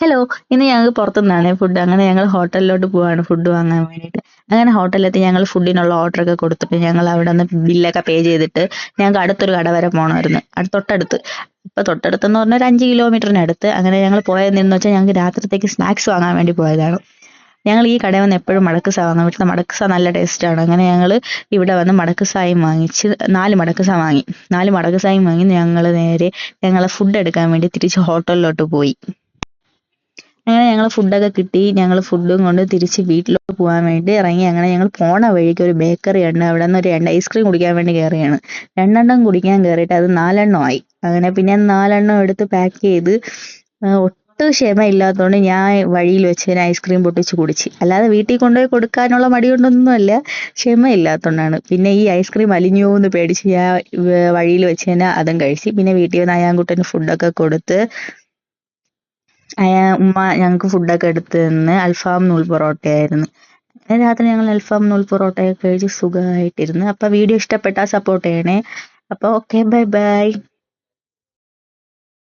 Hello, ഇന്ന് ഞങ്ങൾക്ക് പുറത്തുനിന്നാണ് food. അങ്ങനെ ഞങ്ങൾ ഹോട്ടലിലോട്ട് പോവാണ് ഫുഡ് വാങ്ങാൻ വേണ്ടിയിട്ട്. അങ്ങനെ ഹോട്ടലിലെത്തി ഞങ്ങൾ ഫുഡിനുള്ള ഓർഡറൊക്കെ കൊടുത്തിട്ട് ഞങ്ങൾ അവിടെ നിന്ന് ബില്ലൊക്കെ പേ ചെയ്തിട്ട് ഞങ്ങൾക്ക് അടുത്തൊരു കട വരെ പോകണമായിരുന്നു. തൊട്ടടുത്ത്. ഇപ്പം തൊട്ടടുത്തെന്ന് പറഞ്ഞാൽ ഒരു 5 കിലോമീറ്ററിനടുത്ത്. അങ്ങനെ ഞങ്ങൾ പോയതെന്ന് വെച്ചാൽ ഞങ്ങൾക്ക് രാത്രിത്തേക്ക് സ്നാക്സ് വാങ്ങാൻ വേണ്ടി പോയതാണ്. ഞങ്ങൾ ഈ കടയിൽ വന്ന് എപ്പോഴും മടക്കസ വാങ്ങും. ഇവിടുത്തെ മടക്കസ നല്ല ടേസ്റ്റാണ്. അങ്ങനെ ഞങ്ങൾ ഇവിടെ വന്ന് മടക്കസായും വാങ്ങിച്ച് 4 മടക്കസ വാങ്ങി. 4 മടക്കസായും വാങ്ങി ഞങ്ങൾ നേരെ ഞങ്ങളെ ഫുഡ് എടുക്കാൻ വേണ്ടി തിരിച്ച് ഹോട്ടലിലോട്ട് പോയി. അങ്ങനെ ഞങ്ങൾ ഫുഡൊക്കെ കിട്ടി. ഞങ്ങൾ ഫുഡും കൊണ്ട് തിരിച്ച് വീട്ടിലോട്ട് പോകാൻ വേണ്ടി ഇറങ്ങി. അങ്ങനെ ഞങ്ങൾ പോണ വഴിക്ക് ഒരു ബേക്കറി ഉണ്ട്. അവിടെ നിന്ന് ഒരു 2 ഐസ്ക്രീം കുടിക്കാൻ വേണ്ടി കയറിയാണ്. 2 കുടിക്കാൻ കയറിയിട്ട് അത് 4 ആയി. അങ്ങനെ പിന്നെ 4 എടുത്ത് പാക്ക് ചെയ്ത് ഒട്ടും ക്ഷമയില്ലാത്തതുകൊണ്ട് ഞാൻ വഴിയിൽ വെച്ച് തന്നെ ഐസ്ക്രീം പൊട്ടിച്ച് കുടിച്ച്. അല്ലാതെ വീട്ടിൽ കൊണ്ടുപോയി കൊടുക്കാനുള്ള മടി കൊണ്ടൊന്നുമല്ല, ക്ഷമയില്ലാത്തതുകൊണ്ടാണ്. പിന്നെ ഈ ഐസ്ക്രീം അലിഞ്ഞോ എന്ന് പേടിച്ച് ഞാൻ വഴിയിൽ വെച്ച് തന്നെ അതും കഴിച്ച്. പിന്നെ വീട്ടിൽ വന്ന് അയാൻകുട്ടന് ഫുഡൊക്കെ കൊടുത്ത് ഉമ്മ ഞങ്ങൾക്ക് ഫുഡൊക്കെ എടുത്ത് തന്ന്. അൽഫാം നൂൽ പൊറോട്ടയായിരുന്നു. രാത്രി ഞങ്ങൾ അൽഫാം നൂൽ പൊറോട്ടയൊക്കെ കഴിച്ച് സുഖമായിട്ടിരുന്ന്. അപ്പോൾ വീഡിയോ ഇഷ്ടപ്പെട്ടാൽ സപ്പോർട്ട് ചെയ്യണേ. അപ്പോൾ ഓക്കെ, ബൈ ബൈ.